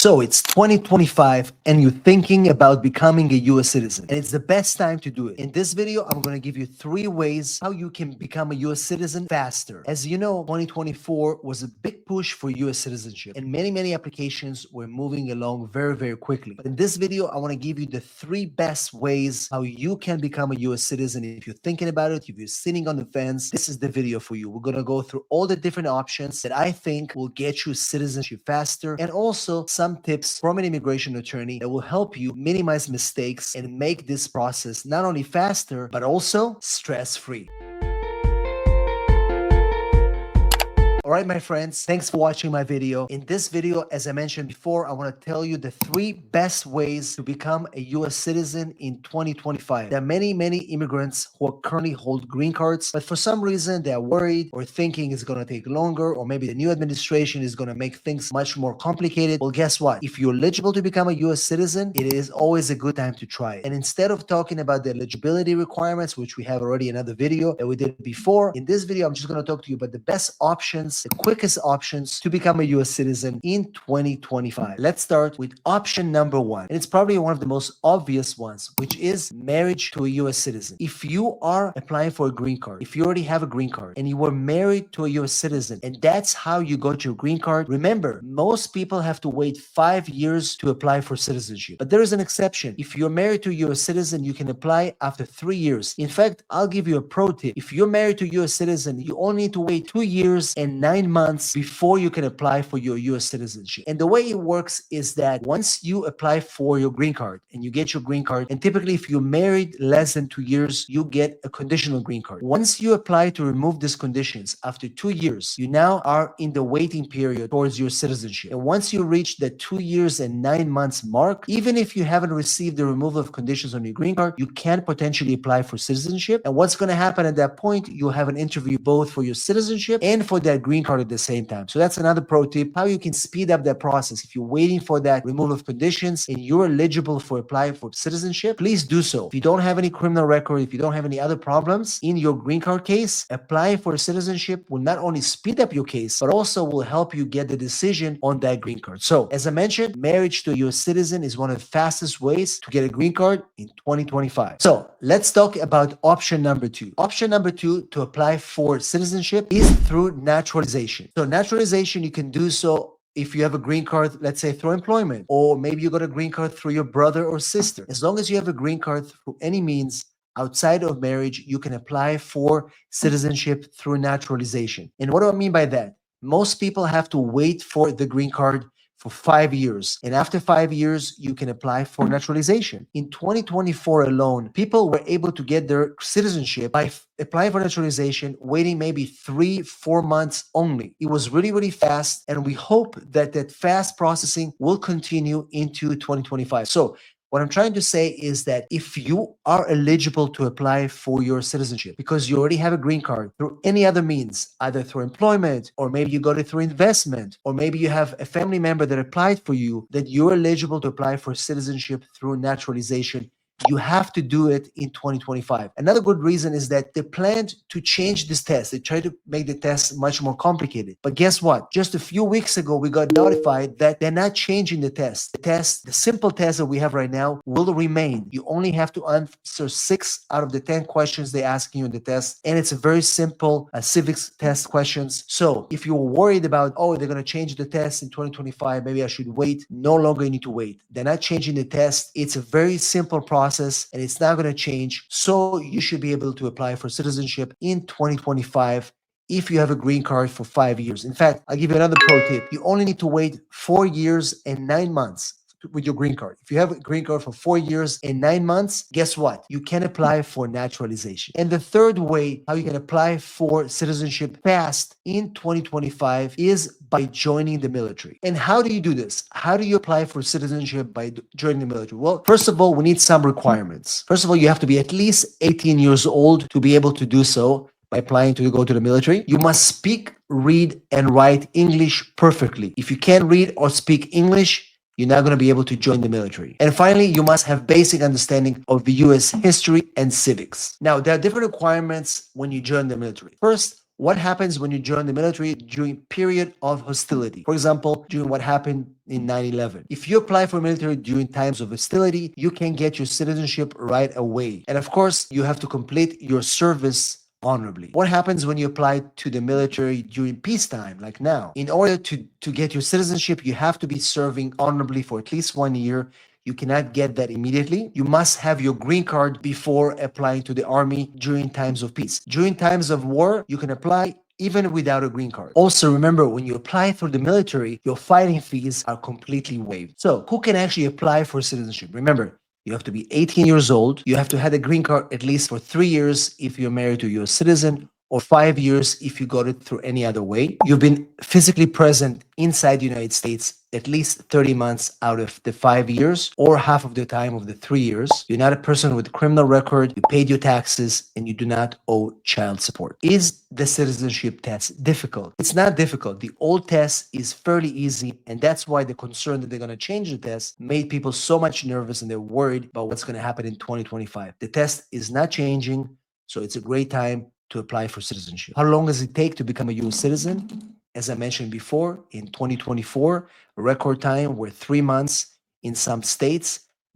So it's 2025 and you're thinking about becoming a US citizen. And it's the best time to do it. In this video, I'm going to give you 3 ways how you can become a US citizen faster. As you know, 2024 was a big push for US citizenship and many applications were moving along very quickly. But in this video, I want to give you the 3 best ways how you can become a US citizen. If you're thinking about it, if you're sitting on the fence, this is the video for you. We're going to go through all the different options that I think will get you citizenship faster, and also some tips from an immigration attorney that will help you minimize mistakes and make this process not only faster, but also stress-free. Alright, my friends, thanks for watching my video. In this video, as I mentioned before, I want to tell you the 3 best ways to become a US citizen in 2025. There are many immigrants who are currently hold green cards, but for some reason they are worried or thinking it's going to take longer, or maybe the new administration is going to make things much more complicated. Well, guess what? If you're eligible to become a US citizen, it is always a good time to try it. And instead of talking about the eligibility requirements, which we have already another video that we did before, in this video, I'm just going to talk to you about the best options, the quickest options to become a US citizen in 2025. Let's start with option number 1. And it's probably one of the most obvious ones, which is marriage to a US citizen. If you are applying for a green card, if you already have a green card and you were married to a US citizen, and that's how you got your green card, remember, most people have to wait 5 years to apply for citizenship. But there is an exception. If you're married to a US citizen, you can apply after 3 years. In fact, I'll give you a pro tip. If you're married to a US citizen, you only need to wait 2 years and 9 months before you can apply for your US citizenship. And the way it works is that once you apply for your green card and you get your green card, and typically if you're married less than 2 years, you get a conditional green card. Once you apply to remove these conditions after 2 years, you now are in the waiting period towards your citizenship. And once you reach the 2 years and 9 months mark, even if you haven't received the removal of conditions on your green card, you can potentially apply for citizenship. And what's going to happen at that point, you'll have an interview both for your citizenship and for that green card at the same time. So that's another pro tip, how you can speed up that process. If you're waiting for that removal of conditions and you're eligible for applying for citizenship, please do so. If you don't have any criminal record, if you don't have any other problems in your green card case, applying for citizenship will not only speed up your case, but also will help you get the decision on that green card. So as I mentioned, marriage to a US citizen is one of the fastest ways to get a green card in 2025. So let's talk about option number 2. Option number 2 to apply for citizenship is through naturalization. So naturalization, you can do so if you have a green card, let's say through employment, or maybe you got a green card through your brother or sister. As long as you have a green card through any means outside of marriage, you can apply for citizenship through naturalization. And what do I mean by that? Most people have to wait for the green card for 5 years. And after 5 years, you can apply for naturalization. In 2024 alone, people were able to get their citizenship by applying for naturalization, waiting maybe 3-4 months only. It was really fast, and we hope that that fast processing will continue into 2025. So what I'm trying to say is that if you are eligible to apply for your citizenship because you already have a green card through any other means, either through employment, or maybe you got it through investment, or maybe you have a family member that applied for you, that you're eligible to apply for citizenship through naturalization, you have to do it in 2025. Another good reason is that they planned to change this test. They tried to make the test much more complicated. But guess what? Just a few weeks ago, we got notified that they're not changing the test. The simple test that we have right now will remain. You only have to answer 6 out of the 10 questions they ask you in the test. And it's a very simple civics test questions. So if you're worried about, oh, they're going to change the test in 2025, maybe I should wait. No longer you need to wait. They're not changing the test. It's a very simple process, and it's not going to change. So you should be able to apply for citizenship in 2025 if you have a green card for 5 years. In fact, I'll give you another pro tip. You only need to wait 4 years and 9 months with your green card. If you have a green card for 4 years and 9 months, guess what? You can apply for naturalization. And the third way how you can apply for citizenship fast in 2025 is by joining the military. And how do you do this? How do you apply for citizenship by joining the military? Well, first of all, we need some requirements. First of all, you have to be at least 18 years old to be able to do so by applying to go to the military. You must speak, read, and write English perfectly. If you can't read or speak English, you're not going to be able to join the military. And finally, you must have basic understanding of the US history and civics. Now, there are different requirements when you join the military. First, what happens when you join the military during period of hostility. For example, during what happened in 9/11. If you apply for military during times of hostility, you can get your citizenship right away. And of course, you have to complete your service honorably. What happens when you apply to the military during peacetime, like now? In order to get your citizenship, you have to be serving honorably for at least 1 year. You cannot get that immediately. You must have your green card before applying to the army during times of peace. During times of war, you can apply even without a green card. Also, remember when you apply through the military, your fighting fees are completely waived. So, who can actually apply for citizenship? Remember, you have to be 18 years old. You have to have a green card at least for 3 years if you're married to a US citizen, or 5 years if you got it through any other way. You've been physically present inside the United States at least 30 months out of the 5 years, or half of the time of the 3 years. You're not a person with a criminal record. You paid your taxes and you do not owe child support. Is the citizenship test difficult? It's not difficult. The old test is fairly easy, and that's why the concern that they're going to change the test made people so much nervous and they're worried about what's going to happen in 2025. The test is not changing, so it's a great time to apply for citizenship. How long does it take to become a US citizen? As I mentioned before, in 2024, record time were 3 months. In some states,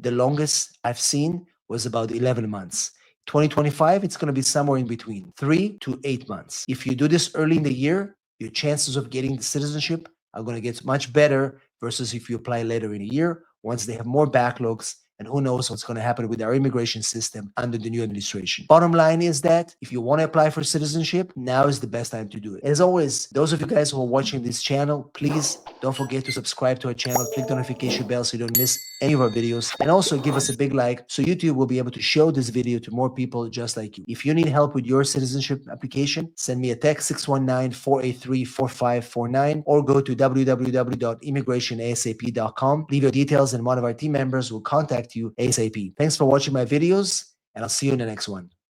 the longest I've seen was about 11 months. 2025, it's going to be somewhere in between 3 to 8 months. If you do this early in the year, your chances of getting the citizenship are going to get much better versus if you apply later in a year, once they have more backlogs. And who knows what's going to happen with our immigration system under the new administration. Bottom line is that if you want to apply for citizenship, now is the best time to do it. As always, those of you guys who are watching this channel, please don't forget to subscribe to our channel, click the notification bell so you don't miss any of our videos, and also give us a big like so YouTube will be able to show this video to more people just like you. If you need help with your citizenship application, send me a text 619-483-4549 or go to www.immigrationasap.com. Leave your details and one of our team members will contact you ASAP. Thanks for watching my videos, and I'll see you in the next one.